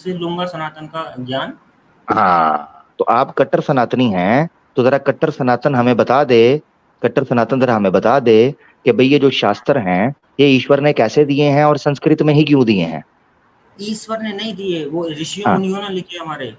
से लूंगा सनातन का ज्ञान। हाँ, तो आप कट्टर सनातनी हैं, तो जरा कट्टर सनातन हमें बता दे, कट्टर सनातन जरा हमें बता दे कि भाई ये जो शास्त्र हैं ये ईश्वर ने कैसे दिए हैं और संस्कृत में ही क्यों दिए हैं। ईश्वर ने नहीं दिए, वो ऋषियों हाँ, मुनियों ने लिखे हमारे।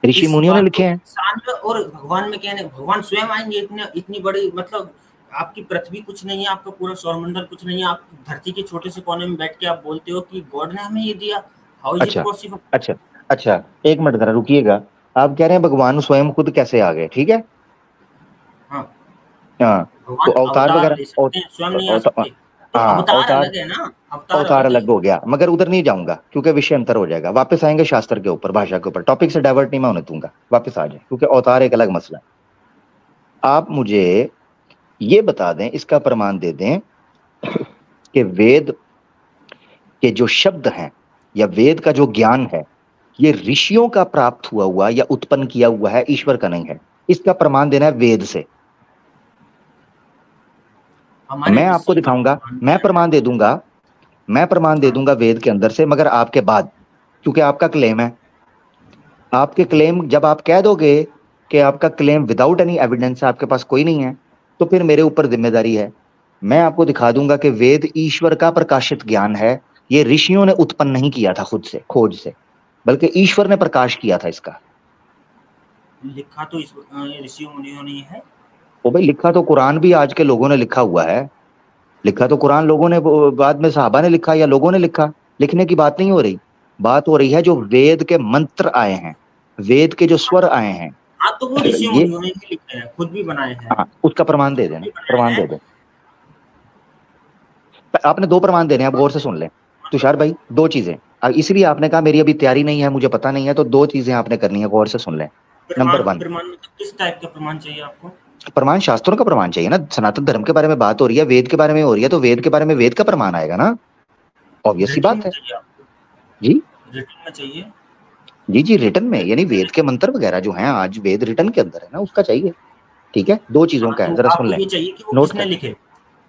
ऋषि इस मुनियों ने बात को लिखे हैं। शांत, और भगवान में कहने, भगवान स्वयं आएंगे, इतने इतनी बड़ी, मतलब आपकी पृथ्वी कुछ नहीं है, आपका पूरा सौरमंडल कुछ नहीं है, आप धरती के छोटे से कोने में बैठ के आप बोलते हो कि गॉड ने हमें ये दिया। हाउ इज इट अच्छा पॉसिबल? अच्छा अच्छा, एक मिनट जरा रुकिएगा। आप कह रहे हैं भगवान स्वयं खुद कैसे आ गए, ठीक है। हाँ, हाँ, तो भगवान अवतार अवतार वगैरह ले सकते हैं, स्वयं नहीं आ अवतार, सकते। तो हाँ अवतार अवतार, अलग है ना, अवतार अवतार अलग है। अलग हो गया, मगर उधर नहीं जाऊंगा क्योंकि विषय अंतर हो जाएगा। वापस आएंगे शास्त्र के ऊपर, भाषा के ऊपर, टॉपिक से डाइवर्ट नहीं मैं होने दूंगा। वापस आ जाए, क्योंकि अवतार एक अलग मसला है। आप मुझे ये बता दें, इसका प्रमाण दे दें कि वेद के जो शब्द हैं या वेद का जो ज्ञान है ये ऋषियों का प्राप्त हुआ हुआ या उत्पन्न किया हुआ है, ईश्वर का नहीं है। इसका प्रमाण देना है वेद से। हमारे मैं आपको ऋषि दिखाऊंगा, मानते मैं हैं। प्रमाण दे दूंगा, मैं प्रमाण दे हाँ दूंगा वेद के अंदर से, मगर आपके बाद, क्योंकि आपका क्लेम है। आपके जी। क्लेम जब आप कह दोगे कि आपका क्लेम विदाउट एनी एविडेंस, आपके पास कोई नहीं है, तो फिर मेरे ऊपर जिम्मेदारी है। मैं आपको दिखा दूंगा कि वेद ईश्वर का प्रकाशित ज्ञान है। ये ऋषियों ने उत्पन्न नहीं किया था खुद से, खोज से, बल्कि ईश्वर ने प्रकाश किया था इसका। लिखा तो इस ऋषि मुनियों ने है। वो भाई, लिखा तो कुरान भी आज के लोगों ने लिखा हुआ है। लिखा तो कुरान लोगों ने, वो बाद में सहाबा ने लिखा या लोगों ने लिखा। लिखने की बात नहीं हो रही। बात हो रही है जो वेद के मंत्र आए हैं, वेद के जो स्वर आए हैं। हाँ, तो वो ऋषि ये, मुनियों ने भी लिखे हैं, खुद भी बनाए हैं। हाँ, उसका प्रमाण दे खुद देना, भी बनाए प्रमाण हैं। दे दे। आपने दो प्रमाण देने हैं, आप गौर से सुन लें। तुषार भाई, दो चीजें। इसलिए आपने कहा मेरी अभी तैयारी नहीं है, मुझे पता नहीं है, तो दो चीजें आपने करनी है, गौर से सुन लें। नंबर प्रमाण, वन, प्रमाण मतलब किस टाइप का प्रमाण चाहिए आपको? प्रमाण शास्त्रों का प्रमाण चाहिए ना। सनातन धर्म के बारे में बात हो रही है, वेद के बारे में हो रही है, तो वेद के बारे में वेद का प्रमाण आएगा ना। ऑब्वियस सी रिटन बात में है। चाहिए आपको? जी रिटन में चाहिए? जी जी, रिटर्न में, यानी रिटन में वेद के मंत्र वगैरह जो हैं आज वेद रिटर्न के अंदर है ना, उसका चाहिए। ठीक है, दो चीजों हाँ, का है, तो जरा सुन आपको लें। ये चाहिए कि वो नोट किसने कर, लिखे?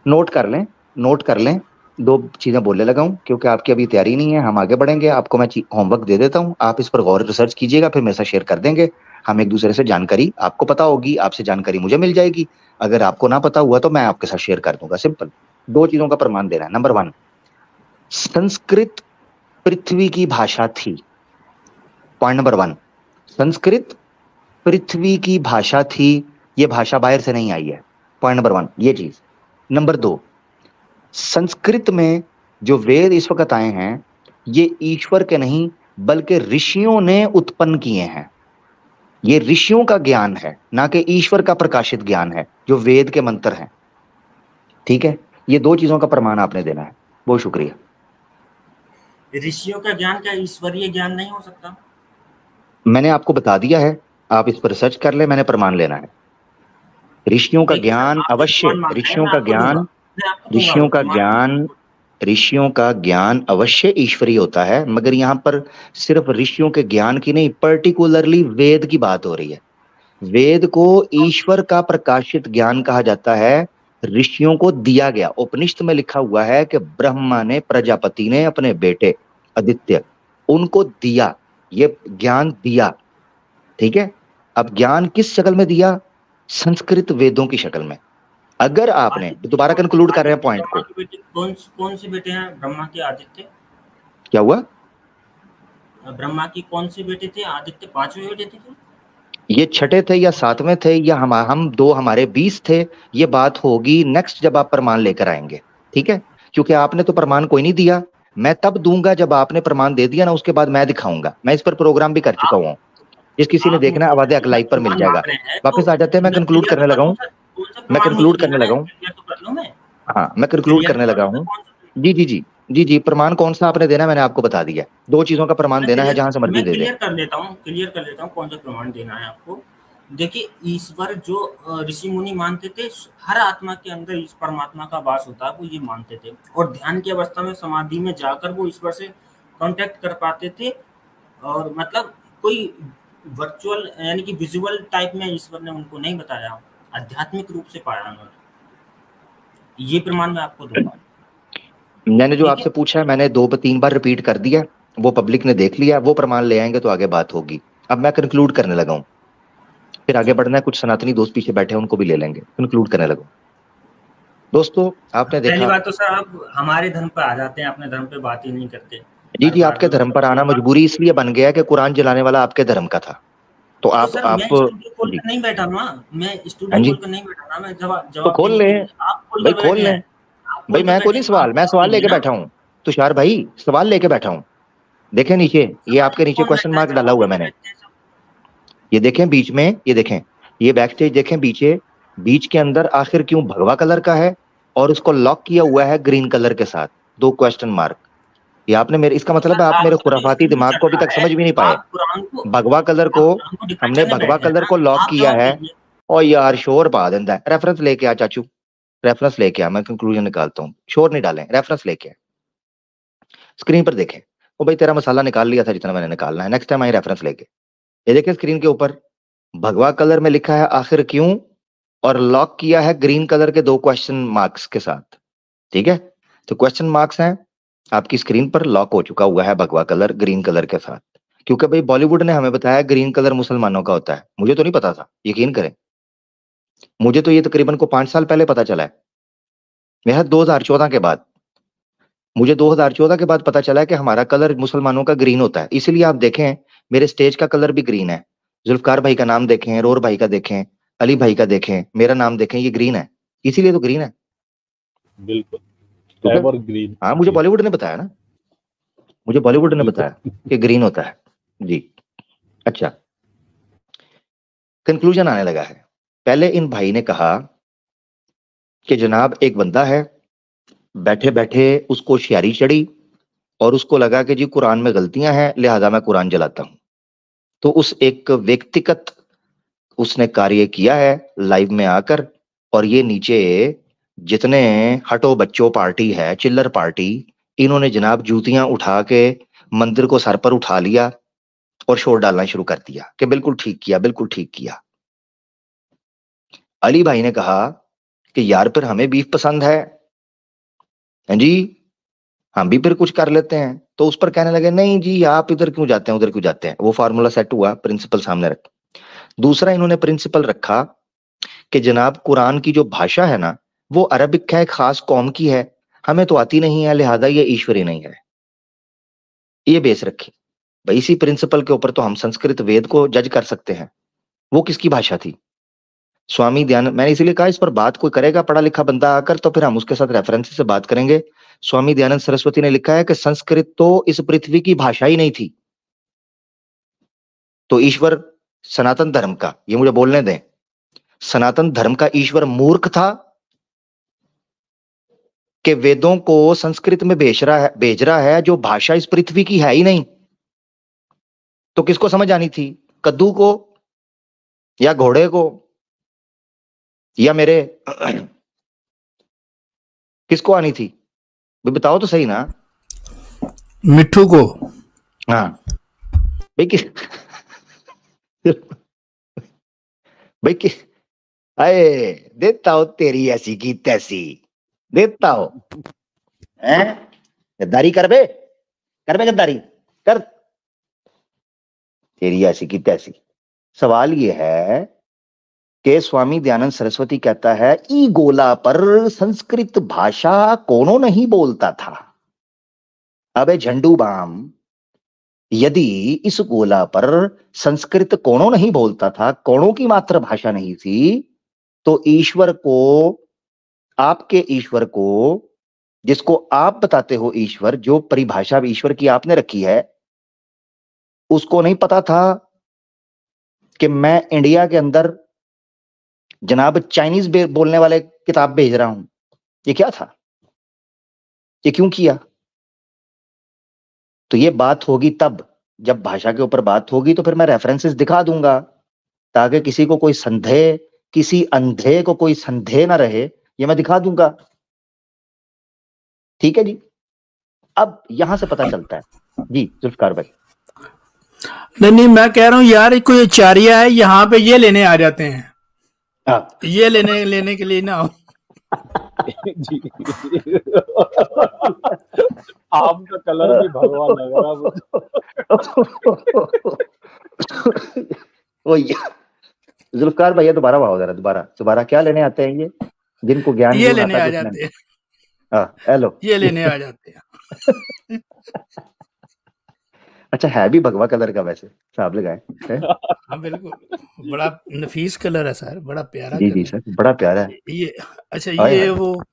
नोट कर लें, नोट कर लें। दो चीजें बोलने लगा हूं क्योंकि आपकी अभी तैयारी नहीं है, हम आगे बढ़ेंगे। आपको मैं होमवर्क दे देता हूं, आप इस पर गौर रिसर्च कीजिएगा, फिर मेरे साथ शेयर कर देंगे। हम एक दूसरे से जानकारी, आपको पता होगी, आपसे जानकारी मुझे मिल जाएगी। अगर आपको ना पता हुआ तो मैं आपके साथ शेयर कर दूंगा। सिंपल, दो चीजों का प्रमाण देना है। नंबर वन, संस्कृत पृथ्वी की भाषा थी। पॉइंट नंबर वन, संस्कृत पृथ्वी की भाषा थी। ये भाषा बाहर से नहीं आई है। पॉइंट नंबर वन, ये चीज। नंबर दो, संस्कृत में जो वेद इस वक्त आए हैं ये ईश्वर के नहीं बल्कि ऋषियों ने उत्पन्न किए हैं। ये ऋषियों का ज्ञान है, ना कि ईश्वर का प्रकाशित ज्ञान है जो वेद के मंत्र हैं। ठीक है, ये दो चीजों का प्रमाण आपने देना है। बहुत शुक्रिया। ऋषियों का ज्ञान क्या ईश्वरीय ज्ञान नहीं हो सकता? मैंने आपको बता दिया है, आप इस पर रिसर्च कर ले, मैंने प्रमाण लेना है। ऋषियों का देखिए सर, ज्ञान आप जो अवश्य, प्रमाण मांग रहे हैं ऋषियों मैं का आपको दूंगा, ज्ञान, मैं आपको दूंगा वो ऋषियों का प्रमाण। ज्ञान, ऋषियों का ज्ञान अवश्य ईश्वरीय होता है, मगर यहाँ पर सिर्फ ऋषियों के ज्ञान की नहीं, पर्टिकुलरली वेद की बात हो रही है। वेद को ईश्वर का प्रकाशित ज्ञान कहा जाता है। ऋषियों को दिया गया, उपनिषद में लिखा हुआ है कि ब्रह्मा ने, प्रजापति ने अपने बेटे आदित्य, उनको दिया, ये ज्ञान दिया। ठीक है, अब ज्ञान किस शक्ल में दिया? संस्कृत वेदों की शक्ल में। अगर आपने, आदित्य दोबारा कौन? कंक्लूड कर रहे हैं आदित्य पॉइंट ब्रह्मा को। के बेटे कौन से बेटे हैं ब्रह्मा के? आदित्य क्या हुआ? ब्रह्मा की कौन से बेटे थे? आदित्य पांचवें बेटे थे क्या? ये छठे थे या सातवें थे, या हम दो, हमारे 20 थे। ये बात होगी नेक्स्ट जब आप प्रमाण लेकर आएंगे। ठीक है, क्योंकि आपने तो प्रमाण कोई नहीं दिया। मैं तब दूंगा जब आपने प्रमाण दे दिया ना, उसके बाद मैं दिखाऊंगा। मैं इस पर प्रोग्राम भी कर चुका आप हुआ हूँ, जिस किसी ने आप देखना है मुझसे आवाज़ जब लाइव पर मिल प्रमाण जाएगा। मांग रहे हैं तो वापस आ जाते हैं, मैं मैं कंक्लूड क्लियर करने तो कर लगा लूं हूँ। सर, कौन सा मैं प्रमाण मुझे कंक्लूड करने देना लगा है, हूँ। क्लियर तो कर लूं मैं। हाँ, मैं कंक्लूड क्लियर करने तो कर लगा लूं मैं हूँ। कौन सा। जी जी जी, जी जी, प्रमाण कौन सा आपने देना है मैंने आपको बता दिया। दो चीजों का प्रमाण देना है, जहां से मर्जी मैं दे दे। क्लियर कर लेता हूँ, क्लियर कर लेता हूँ कौन सा प्रमाण देना है आपको। देखिए, ईश्वर जो ऋषि मुनि मानते थे, हर आत्मा के अंदर इस परमात्मा का वास होता है, वो ये मानते थे, और ध्यान की अवस्था में समाधि में जाकर वो ईश्वर से कांटेक्ट कर पाते थे। और मतलब कोई वर्चुअल यानी कि विजुअल टाइप में ईश्वर ने उनको नहीं बताया, आध्यात्मिक रूप से पाया उन्होंने। ये प्रमाण मैं आपको दूंगा। मैंने जो ठीक है। आपसे पूछा है मैंने दो तीन बार रिपीट कर दिया। वो पब्लिक ने देख लिया, वो प्रमाण ले आएंगे तो आगे बात होगी। अब मैं कंक्लूड करने लगा हूं, फिर आगे बढ़ना है, कुछ सनातनी दोस्त पीछे बैठे हैं उनको भी ले लेंगे। कंक्लूड करने लगा दोस्तों, आपने पहली देखा। बात तो सर आप हमारे धर्म पर आ जाते हैं, अपने धर्म पे बात ही नहीं करते। जी हर जी, बार आपके जो धर्म पर आना मजबूरी इसलिए बन गया कि कुरान जलाने वाला आपके धर्म का था, तो तो आप सर मैं स्टूडियो खोल जी कर नहीं बैठा ना, मैं हाँ स्टूडियो जी, खोल कर नहीं बैठा ना, मैं जवाब तो जवाब खोल देने ले के लिए। आप खोल भाई, कर खोल बैठे ले हैं, आप भाई, खोल कर मैं कोई बैठे नहीं हैं, तो सवाल, आप मैं जवाब सवाल देंगे लेके ना। बैठा हूँ तुषार भाई, सवाल लेके बैठा हूँ। देखें नीचे, ये सवाल आपके नीचे कौन क्वेश्चन बैठा है, मार्क डाला जवाब हुआ है लेके मैंने, बैठते हैं सब। ये देखें बीच में, ये देखें, ये बैक स्टेज देखें, पीछे बीच के अंदर आखिर क्यों भगवा कलर का है और उसको लॉक किया हुआ है ग्रीन कलर के साथ, 2 क्वेश्चन मार्क। ये आपने मेरे, इसका तो मतलब सर है आप मेरे आपका तो खुराफाती स्टूडियो दिमाग चल को अभी रहा तक है, समझ भी नहीं पाए। भगवा कलर को, आप कुरान को डिफेंड हमने करने भगवा बैठे हैं कलर ना, को तो लॉक आप किया जवाब है। दीजिए। और यार शोर पा देता है, रेफरेंस लेके आ चाचू, रेफरेंस लेके आ, मैं कंक्लूजन निकालता हूँ, शोर नहीं डालें, रेफरेंस लेके आ, स्क्रीन पर देखें। ओ भाई, तेरा मसाला निकाल लिया था जितना मैंने निकालना है, नेक्स्ट टाइम आई रेफरेंस लेके। ये देखें स्क्रीन के ऊपर भगवा कलर में लिखा है आखिर क्यों, और लॉक किया है ग्रीन कलर के 2 क्वेश्चन मार्क्स के साथ। ठीक है, तो क्वेश्चन मार्क्स हैं आपकी स्क्रीन पर, लॉक हो चुका हुआ है भगवा कलर ग्रीन कलर के साथ, क्योंकि भाई बॉलीवुड ने हमें बताया ग्रीन कलर मुसलमानों का होता है, मुझे तो नहीं पता था, यकीन करें, मुझे तो ये तकरीबन को 5 साल पहले पता चला है, मेरा 2014 के बाद, मुझे 2014 के बाद पता चला है कि हमारा कलर मुसलमानों का ग्रीन होता है। इसीलिए आप देखें मेरे स्टेज का कलर भी ग्रीन है, जुल्फकार भाई का नाम देखें, रोर भाई का देखें, अली भाई का देखें, मेरा नाम देखें, ये ग्रीन है, इसीलिए तो ग्रीन है। बिल्कुल, क्योंकि एवर ग्रीन। हाँ, मुझे बॉलीवुड ने बताया ना, मुझे बॉलीवुड ने बिल्कुल। बताया कि ग्रीन होता है जी। अच्छा, कंक्लूजन आने लगा है। पहले इन भाई ने कहा कि जनाब एक बंदा है, बैठे बैठे उसको होशियारी चढ़ी और उसको लगा कि जी कुरान में गलतियां हैं, लिहाजा मैं कुरान जलाता हूं। तो उस एक व्यक्तिगत उसने कार्य किया है लाइव में आकर, और ये नीचे जितने हटो बच्चों पार्टी है, चिल्लर पार्टी, इन्होंने जनाब जूतियां उठा के मंदिर को सर पर उठा लिया और शोर डालना शुरू कर दिया कि बिल्कुल ठीक किया, बिल्कुल ठीक किया। अली भाई ने कहा कि यार फिर हमें बीफ पसंद है, हाँ जी, हम भी फिर कुछ कर लेते हैं। तो उस पर कहने लगे नहीं जी आप इधर क्यों जाते हैं, उधर क्यों जाते हैं। वो फार्मूला सेट हुआ, प्रिंसिपल सामने रख। दूसरा इन्होंने प्रिंसिपल रखा कि जनाब कुरान की जो भाषा है ना, वो अरबिक है, एक खास कौम की है, हमें तो आती नहीं है, लिहाजा ये ईश्वरी नहीं है। ये बेस रखी भाई, इसी प्रिंसिपल के ऊपर तो हम संस्कृत वेद को जज कर सकते हैं। वो किसकी भाषा थी? स्वामी दयानंद। मैंने इसीलिए कहा इस पर बात कोई करेगा पढ़ा लिखा बंदा आकर, तो फिर हम उसके साथ रेफरेंस से बात करेंगे। स्वामी दयानंद सरस्वती ने लिखा है कि संस्कृत तो इस पृथ्वी की भाषा ही नहीं थी। तो ईश्वर सनातन धर्म का, ये मुझे बोलने दें, सनातन धर्म का ईश्वर मूर्ख था कि वेदों को संस्कृत में भेज रहा है जो भाषा इस पृथ्वी की है ही नहीं। तो किसको समझ आनी थी? कद्दू को, या घोड़े को, या मेरे किसको आनी थी? बताओ तो सही ना। मिट्ठू को। हाँ भाई, किस भाई कि अरे देता हो तेरी ऐसी की तैसी, देता हो हैं, गद्दारी कर बे गद्दारी कर, तेरी ऐसी की तैसी। सवाल ये है कि स्वामी दयानंद सरस्वती कहता है ई गोला पर संस्कृत भाषा कोनो नहीं बोलता था। अबे झंडू बाम, यदि इस गोला पर संस्कृत कोनो नहीं बोलता था, कोनो की मातृभाषा नहीं थी, तो ईश्वर को, आपके ईश्वर को, जिसको आप बताते हो ईश्वर, जो परिभाषा ईश्वर की आपने रखी है, उसको नहीं पता था कि मैं इंडिया के अंदर जनाब चाइनीज बोलने वाले किताब भेज रहा हूं। ये क्या था? ये क्यों किया? तो ये बात होगी तब जब भाषा के ऊपर बात होगी, तो फिर मैं रेफरेंसेस दिखा दूंगा ताकि किसी को कोई संदेह, किसी अंधे को कोई संदेह ना रहे, ये मैं दिखा दूंगा। ठीक है जी। अब यहां से पता चलता है जी जुल्फकार भाई। नहीं, मैं कह रहा हूं यार, कोई आचार्य है यहाँ पे, ये लेने आ जाते हैं। हाँ। ये लेने के लिए ना आओ। जी आपका कलर भी भगवा लग रहा मुझे। वो जुल्फकार भैया दोबारा आओ जरा, दोबारा क्या लेने आते हैं ये, जिनको ज्ञान ये भी लेने आता आ कुछ जाते नहीं। हैं, हाँ हेलो, ये लेने आ जाते हैं। अच्छा है भी भगवा कलर का वैसे, साहब लगाए हैं? हाँ बिल्कुल, बड़ा नफीस कलर है सर, बड़ा प्यारा जी जी कलर सर, बड़ा प्यारा है। ये। अच्छा हाय ये हाय। वो,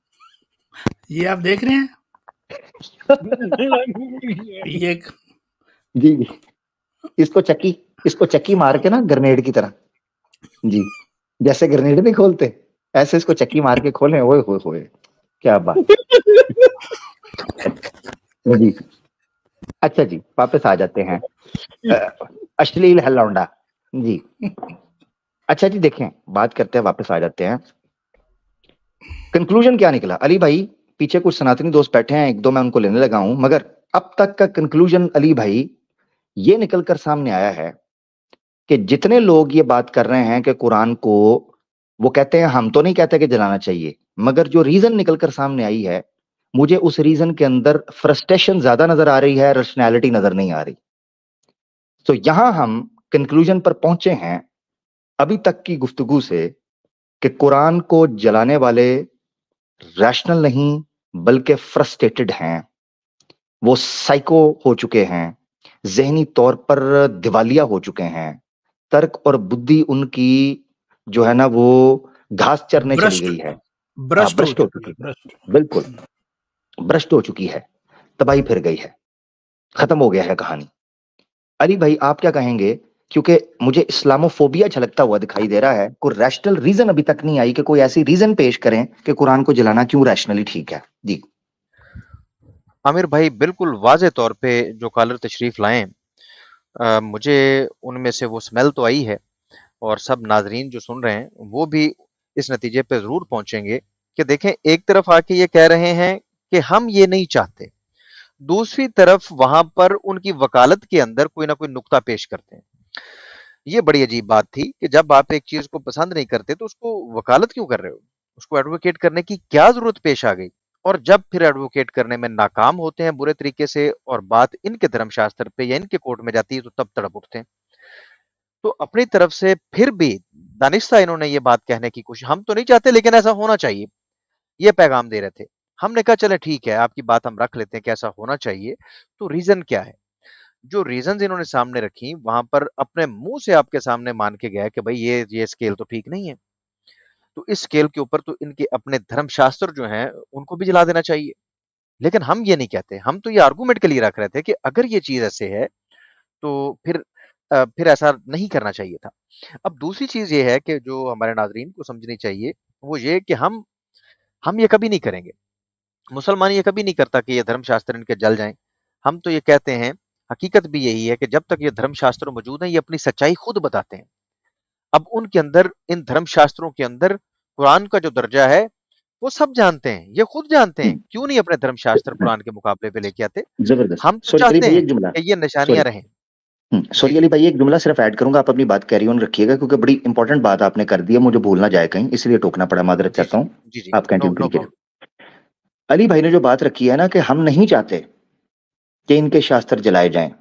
ये आप देख रहे हैं, ये एक जी जी, इसको चक्की मार के ना ग्रेनेड की तरह, जी जैसे ग्रेनेड नहीं खोलते, ऐसे इसको चक्की मार के खोलें। ओए होए होए, क्या बात जी। अच्छा जी, वापस आ जाते हैं। अश्लील हल्लौंडा जी। अच्छा जी, देखें, बात करते हैं, वापस आ जाते हैं। कंक्लूजन क्या निकला अली भाई? पीछे कुछ सनातनी दोस्त बैठे हैं, एक दो मैं उनको लेने लगा हूं, मगर अब तक का कंक्लूजन अली भाई ये निकलकर सामने आया है कि जितने लोग ये बात कर रहे हैं कि कुरान को, वो कहते हैं, हम तो नहीं कहते कि जलाना चाहिए, मगर जो रीजन निकलकर सामने आई है, मुझे उस रीजन के अंदर फ्रस्ट्रेशन ज्यादा नजर आ रही है, रैशनैलिटी नजर नहीं आ रही। तो यहां हम कंक्लूजन पर पहुंचे हैं अभी तक की गुफ्तगू से कि कुरान को जलाने वाले रैशनल नहीं बल्कि फ्रस्ट्रेटेड हैं, वो साइको हो चुके हैं, जहनी तौर पर दिवालिया हो चुके हैं, तर्क और बुद्धि उनकी जो है ना वो घास चरने चली भ्रष्ट गई है। भ्रष्ट हो भ्रष्ट हो चुकी चुकी है, है, भ्रष्ट। बिल्कुल भ्रष्ट हो चुकी है, तबाही फिर गई है, खत्म हो गया है कहानी। अली भाई आप क्या कहेंगे? क्योंकि मुझे इस्लामोफोबिया झलकता हुआ दिखाई दे रहा है, कोई रैशनल रीजन अभी तक नहीं आई कि कोई ऐसी रीजन पेश करें कि कुरान को जलाना क्यों रैशनली ठीक है। जी आमिर भाई बिल्कुल वाज़े तौर पे जो कॉलर तशरीफ़ लाएँ, मुझे उनमें से वो स्मेल तो आई है, और सब नाज़रीन जो सुन रहे हैं, वो भी इस नतीजे पे ज़रूर पहुँचेंगे कि देखें, एक तरफ आके ये कह रहे हैं कि हम ये नहीं चाहते, दूसरी तरफ वहाँ पर उनकी वकालत के अंदर कोई ना कोई नुक्ता पेश करते हैं। ये बड़ी अजीब बात थी कि जब आप एक चीज़ को पसंद नहीं करते, तो उसको वकालत क्यों कर रहे हो? उसको एडवोकेट करने की क्या ज़रूरत पेश आ गई? और जब फिर एडवोकेट करने में नाकाम होते हैं बुरे तरीके से, और बात इनके धर्मशास्त्र पे या इनके कोर्ट में जाती है, तो तब तड़प उठते हैं। तो अपनी तरफ से फिर भी दानिस्ता इन्होंने ये बात कहने की कोशिश, हम तो नहीं चाहते लेकिन ऐसा होना चाहिए, ये पैगाम दे रहे थे। हमने कहा चले ठीक है, आपकी बात हम रख लेते हैं कि ऐसा होना चाहिए, तो रीज़न क्या है? जो रीज़न्स इन्होंने सामने रखी, वहाँ पर अपने मुँह से आपके सामने मान के गए कि भई ये स्केल तो ठीक नहीं है। तो इस स्केल के ऊपर तो इनके अपने धर्मशास्त्र जो हैं, उनको भी जला देना चाहिए। लेकिन हम ये नहीं कहते, हम तो ये आर्गुमेंट के लिए रख रहे थे कि अगर ये चीज़ ऐसे है, तो फिर ऐसा नहीं करना चाहिए था। अब दूसरी चीज़ ये है कि जो हमारे नाज़रीन को समझनी चाहिए, वो ये कि हम ये कभी नहीं करेंगे। मुसलमान ये कभी नहीं करता कि ये धर्मशास्त्र इनके जल जाएँ। हम तो ये कहते हैं, हकीकत भी यही है कि जब तक ये धर्मशास्त्र मौजूद हैं, ये अपनी सच्चाई खुद बताते हैं। अब उनके अंदर, इन धर्मशास्त्रों के अंदर कुरान का जो दर्जा है, वो सब जानते हैं, ये खुद जानते हैं। क्यों नहीं अपने धर्मशास्त्र कुरान के मुकाबले पे लेके आते? जबरदस्त। हम तो सॉरी अली चाहते भाई हैं एक जुमला, कि ये निशानियाँ सॉरी रहें। जी, सॉरी जी। अली भाई एक जुमला सिर्फ ऐड करूंगा, आप अपनी बात कैरी ऑन रखिएगा, क्योंकि बड़ी इंपॉर्टेंट बात आपने कर दी है, मुझे भूल ना जाए कहीं, इसलिए टोकना पड़ा, मादरत जी, चाहता जी। हूँ। जी, जी। आप नो कंटिन्यू नो कीजिए। प्रॉब्लम। अली भाई ने जो बात रखी है ना कि हम नहीं चाहते कि इनके शास्त्र जलाए जाएं,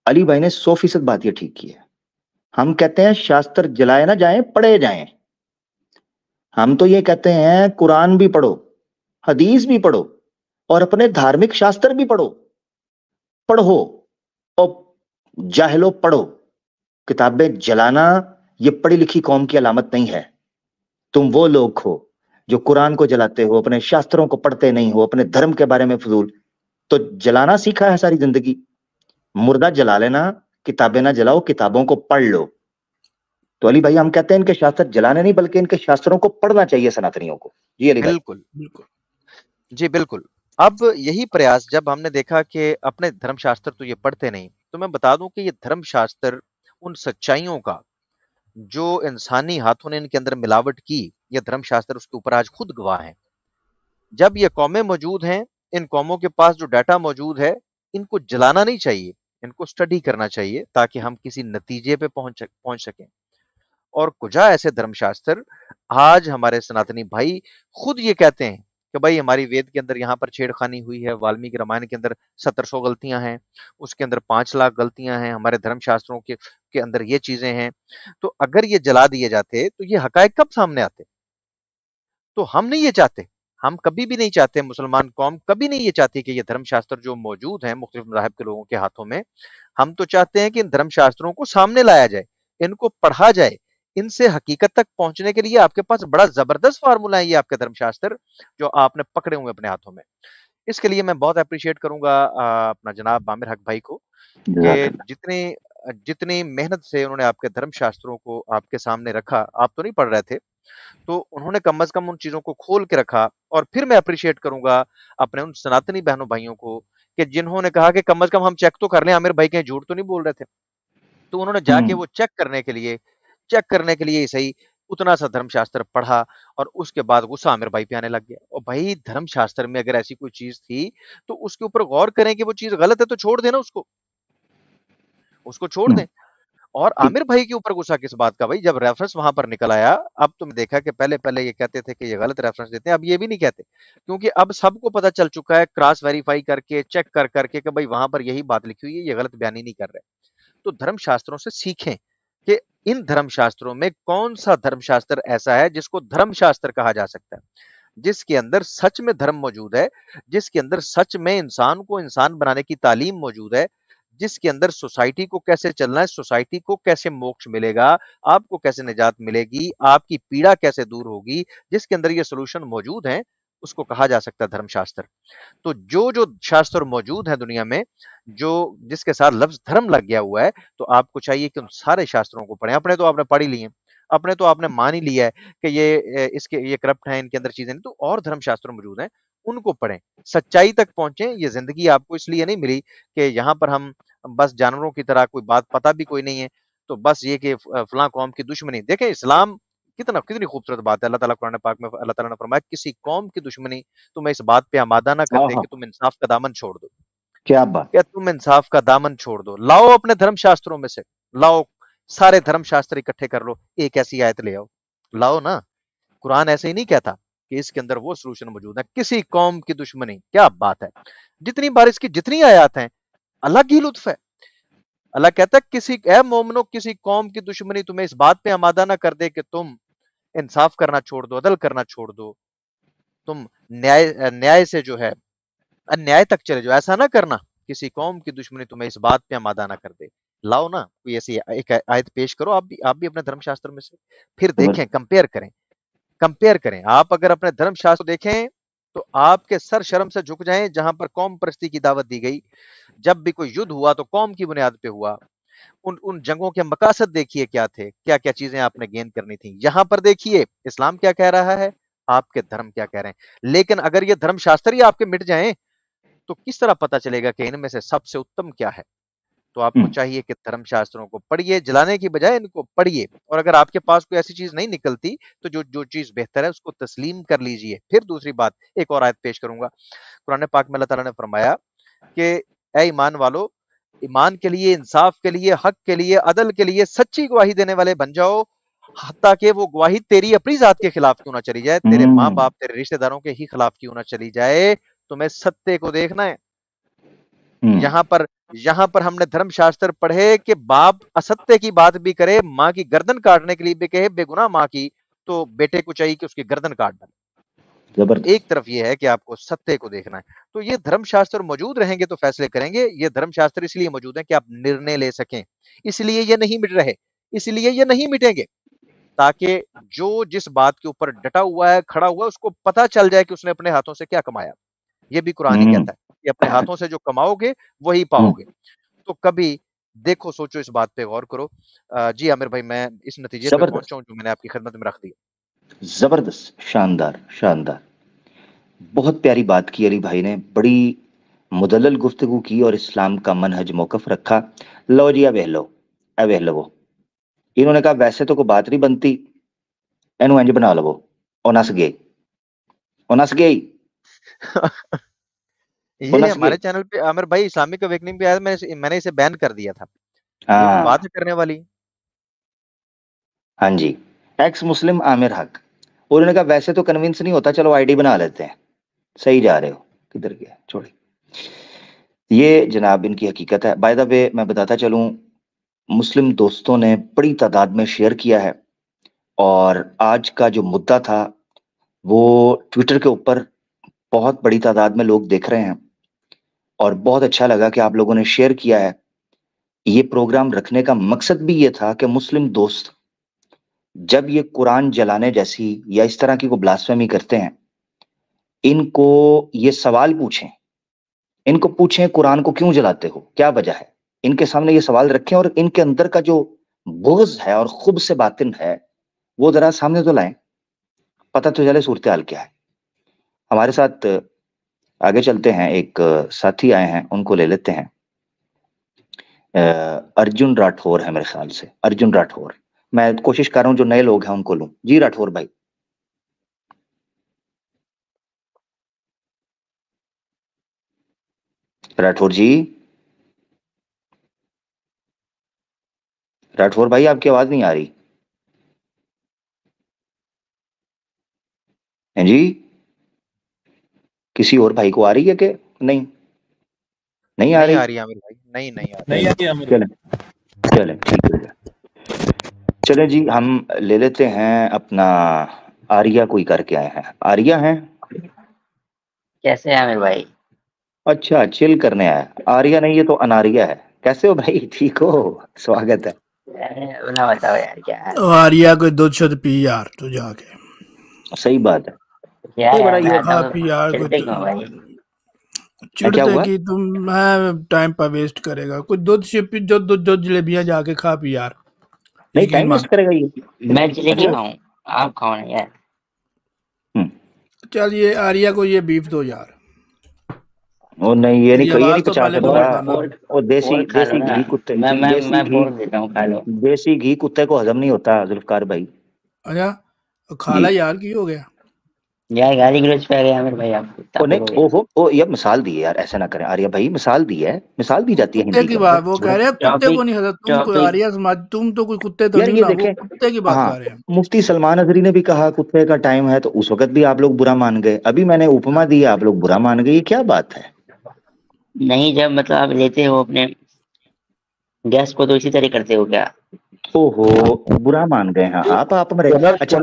अली भाई ने 100% बात ये ठीक की है। हम कहते हैं शास्त्र जलाए ना जाएं, पढ़े जाएं। हम तो ये कहते हैं कुरान भी पढ़ो, हदीस भी पढ़ो, और अपने धार्मिक शास्त्र भी पढ़ो। पढ़ो और जाहिलो पढ़ो। किताबें जलाना ये पढ़ी लिखी कौम की अलामत नहीं है। तुम वो लोग हो जो कुरान को जलाते हो, अपने शास्त्रों को पढ़ते नहीं हो, अपने धर्म के बारे में फजूल तो जलाना सीखा है सारी जिंदगी। मुर्दा जला लेना, किताबें ना जलाओ, किताबों को पढ़ लो। तो अली भाई हम कहते हैं इनके शास्त्र जलाने नहीं बल्कि इनके शास्त्रों को पढ़ना चाहिए सनातनियों को। जी अली भाई। बिल्कुल। बिल्कुल। जी, बिल्कुल। अब यही प्रयास जब हमने देखा कि अपने धर्मशास्त्र तो ये पढ़ते नहीं, तो मैं बता दूँ कि ये धर्मशास्त्र उन सच्चाइयों का, जो इंसानी हाथों ने इनके अंदर मिलावट की, ये धर्मशास्त्र उसके ऊपर आज खुद गवाह हैं। जब ये कौमें मौजूद हैं, इन कौमों के पास जो डाटा मौजूद है, इनको जलाना नहीं चाहिए, इनको स्टडी करना चाहिए, ताकि हम किसी नतीजे पे पहुँच सकें। और कुजा ऐसे धर्मशास्त्र आज हमारे सनातनी भाई खुद ये कहते हैं कि भाई हमारी वेद के अंदर यहाँ पर छेड़खानी हुई है, वाल्मीकि रामायण के अंदर 1700 गलतियां हैं, उसके अंदर 5 लाख गलतियां हैं, हमारे धर्मशास्त्रों के अंदर ये चीजें हैं। तो अगर ये जला दिए जाते तो ये हकायक कब सामने आते? तो हम नहीं ये चाहते, हम कभी भी नहीं चाहते, मुसलमान कौम कभी नहीं ये चाहती कि ये धर्मशास्त्र जो मौजूद हैं मुख्तलिफ मज़ाहिब के लोगों के हाथों में, हम तो चाहते हैं कि इन धर्मशास्त्रों को सामने लाया जाए, इनको पढ़ा जाए, इनसे हकीकत तक पहुंचने के लिए आपके पास बड़ा जबरदस्त फार्मूला है ये आपके धर्मशास्त्र, जो आपने पकड़े हुए अपने हाथों में। इसके लिए मैं बहुत एप्रिशिएट करूंगा अपना जनाब आमिर हक भाई को कि जितनी जितनी मेहनत से उन्होंने आपके धर्मशास्त्रों को आपके सामने रखा, आप तो नहीं पढ़ रहे थे, तो उन्होंने कम से कम उन चीजों को खोल के रखा। और फिर मैं अप्रिशिएट करूंगा अपने उन सनातनी बहनों भाइयों को कि जिन्होंने कहा कि कम से कम हम चेक तो कर लें, आमिर भाई कहीं झूठ तो नहीं बोल रहे थे। तो उन्होंने जाके वो चेक करने के लिए ही सही उतना सा धर्मशास्त्र पढ़ा और उसके बाद गुस्सा आमिर भाई पे आने लग गया। और भाई धर्मशास्त्र में अगर ऐसी कोई चीज थी तो उसके ऊपर गौर करें कि वो चीज गलत है तो छोड़ देना उसको छोड़ दें। और आमिर भाई के ऊपर गुस्सा किस बात का भाई? जब रेफरेंस वहां पर निकल आया, अब तुम देखा कि पहले ये कहते थे कि ये गलत रेफरेंस देते हैं, अब ये भी नहीं कहते, क्योंकि अब सबको पता चल चुका है क्रॉस वेरीफाई करके, चेक कर करके कि भाई वहां पर यही बात लिखी हुई है, ये गलत बयानी नहीं कर रहे। तो धर्मशास्त्रों से सीखें कि इन धर्मशास्त्रों में कौन सा धर्मशास्त्र ऐसा है जिसको धर्मशास्त्र कहा जा सकता है, जिसके अंदर सच में धर्म मौजूद है, जिसके अंदर सच में इंसान को इंसान बनाने की तालीम मौजूद है, जिसके अंदर सोसाइटी को कैसे चलना है, सोसाइटी को कैसे मोक्ष मिलेगा, आपको कैसे निजात मिलेगी, आपकी पीड़ा कैसे दूर होगी, जिसके अंदर ये सोल्यूशन मौजूद है, उसको कहा जा सकता है धर्मशास्त्र। तो जो शास्त्र मौजूद है दुनिया में, जो जिसके साथ लफ्ज धर्म लग गया हुआ है, तो आपको चाहिए कि उन सारे शास्त्रों को पढ़ें। अपने तो आपने पढ़ ही लिए, अपने तो आपने मान ही लिया है कि ये करप्ट है, इनके अंदर चीजें नहीं, तो और धर्मशास्त्र मौजूद हैं, उनको पढ़ें, सच्चाई तक पहुंचे। ये जिंदगी आपको इसलिए नहीं मिली कि यहाँ पर हम बस जानवरों की तरह, कोई बात पता भी कोई नहीं है, तो बस ये कि फलां कौम की दुश्मनी। देखें इस्लाम कितनी खूबसूरत बात है। अल्लाह ताला कुरान पाक में अल्लाह ताला ने फरमाया किसी कौम की दुश्मनी तुम्हें इस बात पे आमादा ना कर दे कि तुम इंसाफ का दामन छोड़ दो। क्या बात? क्या तुम इंसाफ का दामन छोड़ दो, लाओ अपने धर्मशास्त्रों में से, लाओ सारे धर्मशास्त्र इकट्ठे कर लो, एक ऐसी आयत ले आओ, लाओ ना। कुरान ऐसे ही नहीं कहता कि इसके अंदर वो सॉल्यूशन मौजूद है, किसी कौम की दुश्मनी। क्या बात है, जितनी बार इसकी जितनी आयत हैं, अलग ही लुत्फ है। अल्लाह कहता है किसी ए मोमनो किसी कौम की दुश्मनी तुम्हें इस बात पे आमादा ना कर दे कि तुम इंसाफ करना छोड़ दो, अदल करना छोड़ दो, तुम न्याय से जो है अन्याय तक चले जाओ। ऐसा ना करना, किसी कौम की दुश्मनी तुम्हें इस बात पे आमादा ना कर दे। लाओ ना कोई ऐसी एक आयत पेश करो, आप भी अपने धर्मशास्त्र में से, फिर देखें, कंपेयर करें। आप अगर अपने धर्मशास्त्र देखें तो आपके सर शर्म से झुक जाएं। जहां पर कौम परस्ती की दावत दी गई, जब भी कोई युद्ध हुआ तो कौम की बुनियाद पे हुआ। उन जंगों के मकासद देखिए क्या थे, क्या क्या चीजें आपने गेन करनी थी। यहां पर देखिए इस्लाम क्या कह रहा है, आपके धर्म क्या कह रहे हैं। लेकिन अगर ये धर्मशास्त्र ही आपके मिट जाएं तो किस तरह पता चलेगा कि इनमें से सबसे उत्तम क्या है। तो आपको चाहिए कि धर्मशास्त्रों को पढ़िए, जलाने की बजाय इनको पढ़िए। और अगर आपके पास कोई ऐसी चीज नहीं निकलती तो जो चीज बेहतर है उसको तस्लीम कर लीजिए। फिर दूसरी बात, एक और आयत पेश करूंगा। कुरान पाक में अल्लाह ताला ने फरमाया कि ए ईमान वालो, ईमान के लिए, इंसाफ के लिए, हक के लिए, अदल के लिए सच्ची गवाही देने वाले बन जाओ, हत्ता कि वो गवाही तेरी अपनी जात के खिलाफ क्यों ना चली जाए, तेरे माँ बाप, तेरे रिश्तेदारों के ही खिलाफ क्यों ना चली जाए। तुम्हें सत्य को देखना है। यहाँ पर हमने धर्मशास्त्र पढ़े कि बाप असत्य की बात भी करे, माँ की गर्दन काटने के लिए भी कहे बेगुनाह माँ की, तो बेटे को चाहिए कि उसकी गर्दन काट डाले। एक तरफ ये है कि आपको सत्य को देखना है। तो ये धर्मशास्त्र मौजूद रहेंगे तो फैसले करेंगे। ये धर्मशास्त्र इसलिए मौजूद है कि आप निर्णय ले सकें, इसलिए ये नहीं मिट रहे, इसलिए ये नहीं मिटेंगे, ताकि जो जिस बात के ऊपर डटा हुआ है, खड़ा हुआ है, उसको पता चल जाए कि उसने अपने हाथों से क्या कमाया। ये भी कुरान ही कहता है कि अपने हाथों से जो कमाओगे वही पाओगे। तो कभी देखो, सोचो, इस बात पे गौर करो। जी आमिर भाई, मैं इस नतीजे पे पहुंचा हूं जो मैंने आपकी खिदमत में रख दिया। जबरदस्त, शानदार शानदार, बहुत प्यारी बात की अली भाई ने, बड़ी मुदल्लल गुफ्तगू की और इस्लाम का मनहज मौकफ रखा। लो जी वेख लो, इन्होंने कहा वैसे तो कोई बात नहीं बनती, इनू इंज बना लवो, और नस गए ये हमारे चैनल पे आमिर भाई इस्लामिक अवेकनिंग पे आया, मैंने इसे बैन कर दिया था। ये बात करने वाली। हाँ जी, एक्स मुस्लिम आमिर हक, उन्होंने कहा वैसे तो कन्विंस नहीं होता, चलो आईडी बना लेते हैं। सही जा रहे हो, किधर गया, छोड़े। ये जनाब इनकी हकीकत है। बाय द वे मैं बताता चलूं, मुस्लिम दोस्तों ने बड़ी तादाद में शेयर किया है, और आज का जो मुद्दा था वो ट्विटर के ऊपर बहुत बड़ी तादाद में लोग देख रहे हैं, और बहुत अच्छा लगा कि आप लोगों ने शेयर किया है। ये प्रोग्राम रखने का मकसद भी ये था कि मुस्लिम दोस्त जब ये कुरान जलाने जैसी या इस तरह की कोई ब्लास्फेमी करते हैं, इनको ये सवाल पूछें, इनको पूछें कुरान को क्यों जलाते हो, क्या वजह है। इनके सामने ये सवाल रखें और इनके अंदर का जो बुग़्ज़ है और खुब से बातिन है वो जरा सामने तो लाएं, पता तो चले सूरत हाल क्या है। हमारे साथ आगे चलते हैं, एक साथी आए हैं, उनको ले लेते हैं। अर्जुन राठौर है मेरे ख्याल से, अर्जुन राठौर। मैं कोशिश कर रहा हूँ जो नए लोग हैं उनको लूं। जी राठौर भाई। राठौर जी, राठौर भाई आपकी आवाज नहीं आ रही है जी। किसी और भाई को आ रही है कि नहीं? नहीं आ रही आमिर भाई, नहीं आ रही। चले चले ठीक है। चले जी, हम ले लेते हैं अपना आर्या, कोई करके आए हैं। आर्या हैं? कैसे है आमिर भाई? अच्छा, चिल करने आया। आर्या नहीं, ये तो अनारिया है। कैसे हो भाई, ठीक हो? स्वागत है। ना बताओ यार क्या है? आर्या कोई दूध शुद्ध पी यार तू जाके। सही बात है। क्या ये बड़ा है? ये खा पी यार, चिढ़ते क्यों भाई? चिढ़ते कि तुम मैं टाइम पर वेस्ट करेगा। कुछ दूध शिप जो जलेबियां जाके खा पी यार। नहीं टाइम वेस्ट करेगा ये। मैं जलेबी खाऊं, आप खाओ ना यार। चल ये आर्या को ये बीफ दो यार। ओ नहीं, ये नहीं, कोई नहीं तो 50 रुपया। और देसी घी कुत्ते, मैं बोल देता हूँ, खा लो। देसी घी कुत्ते को हजम नहीं होता जुल्फकार भाई। अच्छा खाला यार, की हो गया यार? गाली गलौज पे गया आमिर भाई आपको। ओ नहीं, ओहो ये मिसाल दी है यार, ऐसा ना करें आर्या भाई, मिसाल दी है, मिसाल दी जाती है कुत्ते हिंदी की बात। वो कह रहे हैं कुत्ते को नहीं हजम। तुम कोई आर्या समाज, तुम तो कोई कुत्ते तो नहीं ना, वो कुत्ते की बात कर रहे हैं। मुफ्ती सलमान अजहरी ने भी कहा कुत्ते का टाइम है, तो उस वक्त भी आप लोग बुरा मान गए। अभी मैंने उपमा दी, आप लोग बुरा मान गए, ये क्या बात है? नहीं, जब मतलब आप लेते हो अपने गैस को तो इसी तरह करते हो क्या? ओहो, बुरा मान गए हैं आप मेरे। अच्छा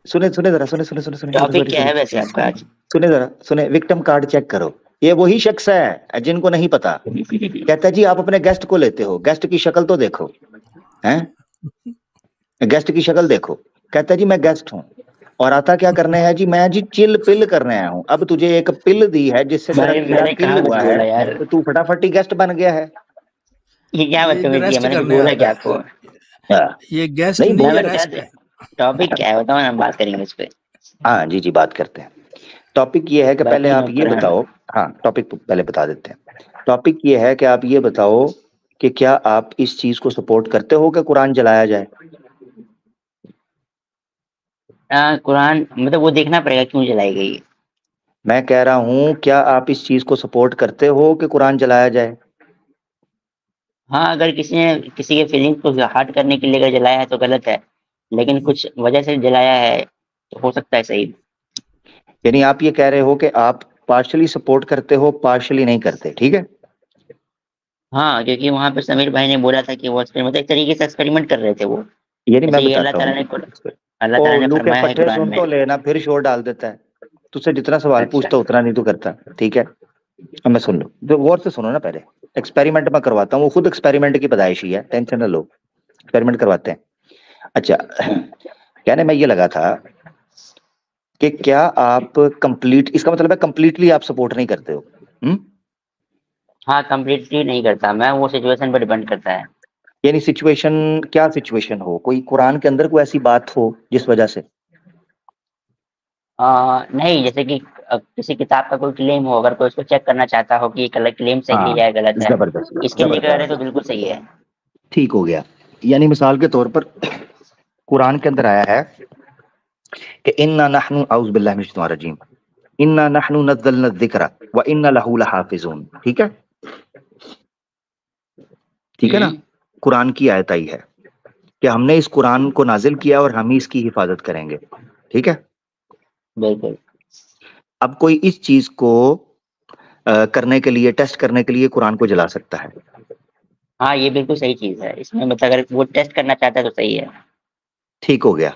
सुने जरा, सुने टॉपिक क्या है वैसे आपका आज? सुने जरा, सुने, विक्टिम कार्ड चेक करो। ये वही शख्स है जिनको नहीं पता। कहता है जी आप अपने गेस्ट को लेते हो, गेस्ट की शक्ल तो देखो, हैं? गेस्ट की शक्ल देखो। कहता है जी मैं गेस्ट हूँ, और आता क्या करने है जी? मैं जी चिल पिल करने आया हूँ। अब तुझे एक पिल दी है जिससे तेरा किल हुआ है, तो तू फटाफट ही गेस्ट बन गया है। ये क्या बदतमीजी है? मैंने बोला क्या आपको? ये गेस्ट नहीं है, रेस्ट है। टॉपिक क्या है बताओ ना, हम बात करेंगे इस पे। हाँ जी बात करते हैं। टॉपिक ये है कि पहले आप ये बताओ। हाँ, टॉपिक पहले बता देते हैं। टॉपिक ये है कि आप ये बताओ कि क्या आप इस चीज को सपोर्ट करते हो कि कुरान जलाया जाए? कुरान मतलब वो देखना पड़ेगा क्यों जलाई गई। मैं कह रहा हूँ क्या आप इस चीज को सपोर्ट करते हो कि कुरान जलाया जाए? हाँ, अगर किसी ने किसी के फीलिंग्स को हर्ट करने के लिए अगर जलाया है तो गलत है, लेकिन कुछ वजह से जलाया है तो हो सकता है सही। यानी आप ये कह रहे हो कि आप पार्शली सपोर्ट करते हो, पार्शली नहीं करते, ठीक है? हाँ, क्योंकि वहां पे समीर भाई ने बोला था कि वो मतलब एक तरीके से एक्सपेरिमेंट कर रहे थे वो। यानी मैं अल्लाह ताला ने फरमाया है कुरान में। तो लेना फिर शोर डाल देता है। तुझसे जितना सवाल पूछता उतना नहीं तू करता, ठीक है? अब मैं सुन लो, तो गौर से सुनो ना। पहले एक्सपेरिमेंट मैं करवाता हूँ, वो खुद एक्सपेरिमेंट की पैदाइशी है, टेंशन न लो, एक्सपेरिमेंट करवाते हैं। अच्छा, कहने में ये लगा था कि क्या आप कंप्लीट, इसका मतलब है कंप्लीटली आप सपोर्ट नहीं करते हो? हाँ, कंप्लीटली नहीं करता मैं, वो सिचुएशन पर डिपेंड करता है। यानी सिचुएशन, क्या सिचुएशन हो? कोई कुरान के अंदर कोई ऐसी बात हो जिस वजह से? नहीं, जैसे कि किसी किताब का कोई क्लेम हो, अगर कोई उसको चेक करना चाहता हो कि ये क्लेम सही है या गलत है, इसके लिए कह रहे तो बिल्कुल सही है। ठीक हो गया। यानी मिसाल के तौर पर कुरान के अंदर आया है कि इन्ना नहनु औज़ु बिल्लाहि मिनश शैतानिर रजीम, इन्ना नहनु नज़्ज़लना ज़िक्रा व इन्ना लहू लहाफ़िज़ून। ठीक है, ठीक है ना? कुरान की आयत आई है कि हमने इस कुरान को नाजिल किया और हम ही इसकी हिफाजत करेंगे, ठीक है? बिल्कुल। अब कोई इस चीज को करने के लिए, टेस्ट करने के लिए कुरान को जला सकता है। हाँ, ये बिल्कुल सही चीज है। इसमें मतलब अगर वो टेस्ट करना चाहता है तो सही है। ठीक हो गया,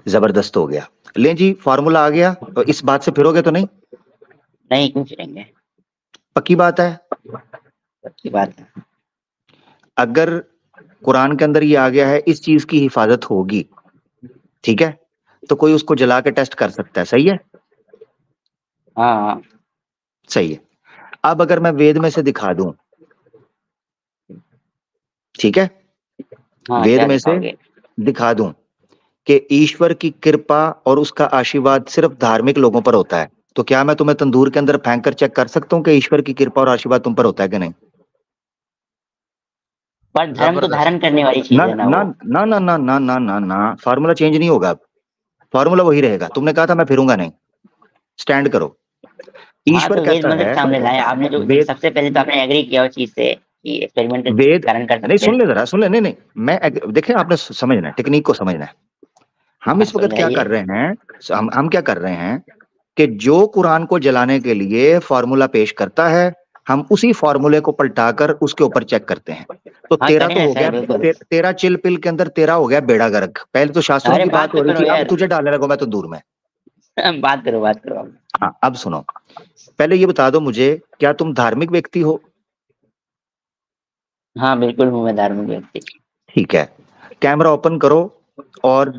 जबरदस्त हो गया। लें जी, फार्मूला आ गया। तो इस बात से फिरोगे तो नहीं? नहीं, क्यों फिरेंगे? पक्की बात है? पक्की बात है। अगर कुरान के अंदर ये आ गया है इस चीज की हिफाजत होगी, ठीक है, तो कोई उसको जला के टेस्ट कर सकता है। सही है? हाँ, सही है। अब अगर मैं वेद में से दिखा दूं, ठीक है, हाँ, वेद क्या में से दिखाओगे? दिखा दूं कि ईश्वर की कृपा और उसका आशीर्वाद सिर्फ धार्मिक लोगों पर होता है, तो क्या मैं तुम्हें तंदूर के अंदर फेंक कर चेक कर सकता हूं कि ईश्वर की कृपा और आशीर्वाद तुम पर होता है कि नहीं? पर धर्म तो जबरदस्त। धारण करने वाली चीज ना है ना ना वो। ना ना ना ना ना ना ना, फार्मूला चेंज नहीं होगा। अब फार्मूला वही रहेगा। तुमने कहा था मैं फिरूंगा नहीं, स्टैंड करो। हाँ, ईश्वर तो वेद कहता मतलब है, सामने लाए आपने। जो वेद सबसे पहले तो आपने एग्री किया उस चीज से कि एक्सपेरिमेंट वेद धारण कर नहीं, सकते हैं। सुन ले जरा, सुन ले। नहीं नहीं, मैं देखें, आपने समझना है, टेक्निक को समझना है। हम हाँ, इस वक्त क्या समझाइए। कर रहे हैं, हम क्या कर रहे हैं कि जो कुरान को जलाने के लिए फॉर्मूला पेश करता है, हम उसी फॉर्मूले को पलटाकर उसके ऊपर चेक करते हैं। तो हाँ, तेरा करें तो ना हो सर, गया, बिल्कुल। तेरा चिल पिल के अंदर तेरा हो गया बेड़ा गर्क। पहले तो शास्त्रों अरे की बात बात तो हो रही करो थी, अब यार। तुझे डालने लगो मैं तो दूर में। बात करो, बात करो। हाँ, अब सुनो, पहले ये बता दो मुझे, क्या तुम धार्मिक व्यक्ति हो? हाँ, बिल्कुल हूँ मैं धार्मिक व्यक्ति। ठीक है, कैमरा ओपन करो और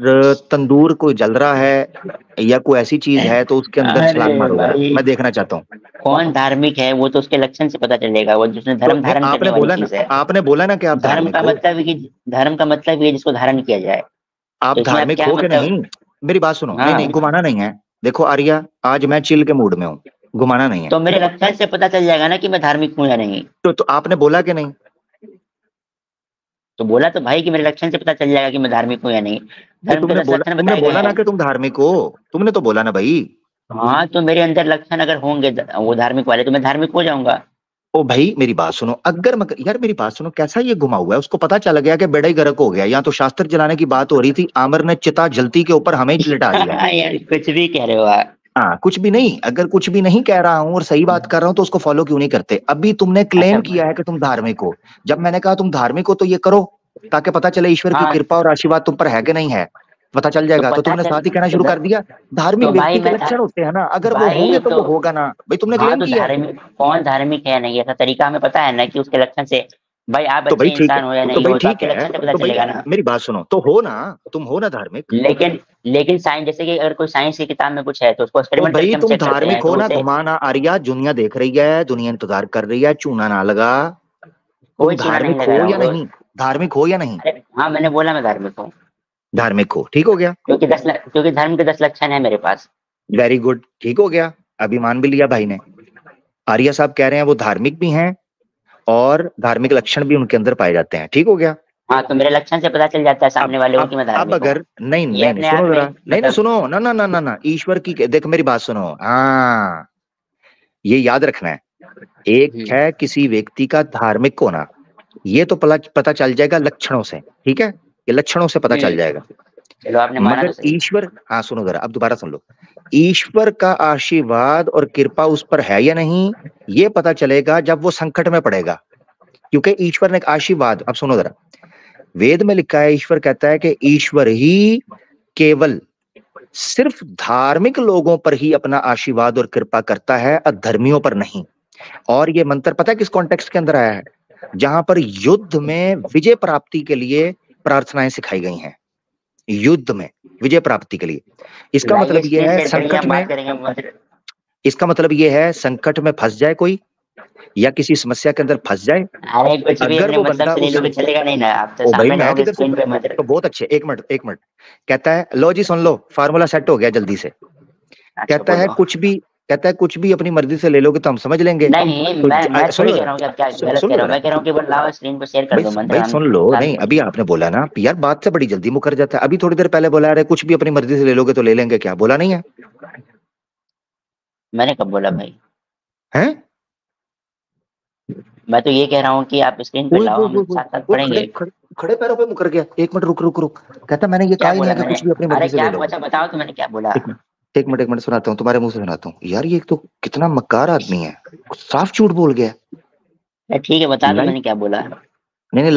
तंदूर कोई जल रहा है या कोई ऐसी चीज है तो उसके अंदर छलांग अरे मारो जरा, भाई, मैं देखना चाहता हूँ। कौन धार्मिक है वो तो उसके लक्षण से पता चलेगा। वो जिसने तो धर्म नहीं, धारण करने वाली चीज है। आपने बोला ना कि आप धर्म धार्मिक का हो। मतलब है कि धर्म का मतलब है जिसको धारण किया जाए। आप तो इसमें आप धार्मिक क्या हो कि मतलब? नहीं? मेरी बात सुनो। नहीं नहीं, हाँ, घुमाना नहीं है। देखो आर्या, आज मैं चिल के मूड में हूँ, घुमाना नहीं है। तो मेरे लक्षण से पता चल जाएगा ना कि मैं धार्मिक हूँ या नहीं। तो आपने बोला कि नहीं? तो बोला तो भाई कि मेरे लक्षण से पता चल जाएगा कि मैं धार्मिक हूँ या नहीं। तो धर्म के 10 लक्षण तुमने बताए गए बोला ना हैं। कि तुम धार्मिक हो। तुमने तो बोला ना भाई। हाँ, तो मेरे अंदर लक्षण अगर होंगे वो धार्मिक वाले, तो मैं धार्मिक हो जाऊंगा। ओ भाई मेरी बात सुनो, अगर यार मेरी बात सुनो, कैसा ये घुमा हुआ है? उसको पता चल गया कि बेड़ा ही गर्क हो गया। यहाँ तो शास्त्र जलाने की बात हो रही थी, आमिर ने चिता जलती के ऊपर हमें ही लिटा दिया। यार, कुछ भी कह रहे हो आप। हाँ, कुछ भी नहीं। अगर कुछ भी नहीं कह रहा हूं और सही बात कर रहा हूं तो उसको फॉलो क्यों नहीं करते? अभी तुमने अच्छा। क्लेम किया है कि तुम धार्मिक हो। जब मैंने कहा तुम धार्मिक हो तो ये करो, ताकि पता चले ईश्वर की हाँ, कृपा और आशीर्वाद तुम पर है कि नहीं है, पता चल तो जाएगा। तो पता तुमने चल साथ ही कहना तो, शुरू कर दिया धार्मिक तो भाई व्यक्ति के लक्षण होते हैं ना, अगर वो भाई होंगे तो तो वो होगा ना। भाई तुमने हाँ, क्लेम तो किया है। धार्मिक कौन धार्मिक है नहीं, ऐसा तरीका हमें पता है ना कि उसके लक्षण से। भाई आप तो अच्छे भाई ठीक है, इंसान हो या तो नहीं भाई हो, तो ठीक आपके है, लक्षण से पता तो भाई चलेगा ना। मेरी बात सुनो, तो हो ना, तुम हो ना धार्मिक। लेकिन लेकिन साइंस, जैसे कि अगर कोई साइंस की किताब में कुछ है तो उसको ओ एक्सपेरिमेंट भाई करके हम तुम चेक करते धार्मिक हैं, हो तो ना, उसे घुमाना आर्या, दुनिया देख रही है, दुनिया इंतजार कर रही है, चूना ना लगा। तुम कोई चूना नहीं धार्मिक लगा हो रहा या हूँ। नहीं? धार्मिक हो या नहीं? अरे हाँ, मैंने बोला मैं धार्मिक हूँ। धार्मिक हो, ठीक हो गया। क्योंकि धर्म के 10 लक्षण है मेरे पास। वेरी गुड, ठीक हो गया। अभी मान भी लिया भाई ने। आर्या साहब कह रहे हैं वो धार्मिक भी हैं और धार्मिक लक्षण भी उनके अंदर पाए जाते हैं, ठीक हो गया। हाँ, तो मेरे लक्षण से पता चल जाता है सामने वाले को कि मैं अब धार्मिक हूँ। अगर नहीं ये नहीं नहीं, अपने सुनो आप में जरा, नहीं नहीं मतलब। सुनो, ना ना ना ना ना, ईश्वर की देख मेरी बात सुनो। हाँ, ये याद रखना है। एक है किसी व्यक्ति का धार्मिक होना, ये तो पता चल जाएगा लक्षणों से, ठीक है, ये लक्षणों से पता चल जाएगा। चलो, आपने माना मगर तो सही। ईश्वर, हाँ सुनो जरा, अब दोबारा सुन लो। ईश्वर का आशीर्वाद और कृपा उस पर है या नहीं, ये पता चलेगा जब वो संकट में पड़ेगा। क्योंकि ईश्वर ने एक आशीर्वाद, अब सुनो जरा, वेद में लिखा है, ईश्वर कहता है कि ईश्वर ही केवल सिर्फ धार्मिक लोगों पर ही अपना आशीर्वाद और कृपा करता है, अधर्मियों पर नहीं। और ये मंत्र पता है किस कॉन्टेक्स्ट के अंदर आया है? जहां पर युद्ध में विजय प्राप्ति के लिए प्रार्थनाएं सिखाई गई हैं। युद्ध में विजय प्राप्ति के लिए। इसका मतलब ये है संकट में, इसका मतलब ये है संकट में फंस जाए कोई या किसी समस्या के अंदर फंस जाए, अरे कुछ भी अगर अपने वो मतलब बंदा से ले उस, लो, चलेगा नहीं ना। आप तो ओ भाई सामने मैं रहोगे किधर से, स्क्रीन पे मंत्र। तो बहुत अच्छे, एक मिनट एक मिनट, कहता है लो जी सुन लो, फार्मूला सेट हो गया जल्दी से। अच्छा, कहता है बोलो। कुछ भी, कहता है कुछ भी अपनी मर्जी से ले लोगे तो हम समझ लेंगे। नहीं, तो मैं सुन थोड़ी लो कह जरा, रहा हूँ कि आप क्या गलत सुन कह लो रहे हो। जरा मैं कह रहा हूँ कि लाओ स्क्रीन पे शेयर कर भाई, दो मंत्र, भाई हम सुन लो। साथ नहीं, में। अभी आपने बोला ना यार, बात से बड़ी जल्दी मुकर जाता है। अभी थोड़ी देर पहले बोला अरे कुछ भी अपनी मर्जी से ले लोगे तो ले लेंगे, क्या बोला नहीं है? मैंने कब बोला भाई? हैं? मैं तो ये कह रहा हूँ कि आप स्क्रीन पे लाओ, हम साथ साथ वो खड़े पढ़ेंगे। खड़े खड़े पैरों पे मुकर गया। एक मिनट रुक रुक रुक, कहता मैंने ये कहा क्या ही नहीं बोला है कि मैंने? कुछ भी अपनी अरे मर्जी से क्या, ले लो। अच्छा बताओ तो मैंने क्या बोला। एक मिनट, एक मिनट सुनाता हूँ, तुम्हारे मुंह से सुनाता हूँ। यार ये तो कितना मक्कार आदमी है, साफ झूठ बोल गया। ठीक है, बता दो लाइव मैंने क्या बोला। नहीं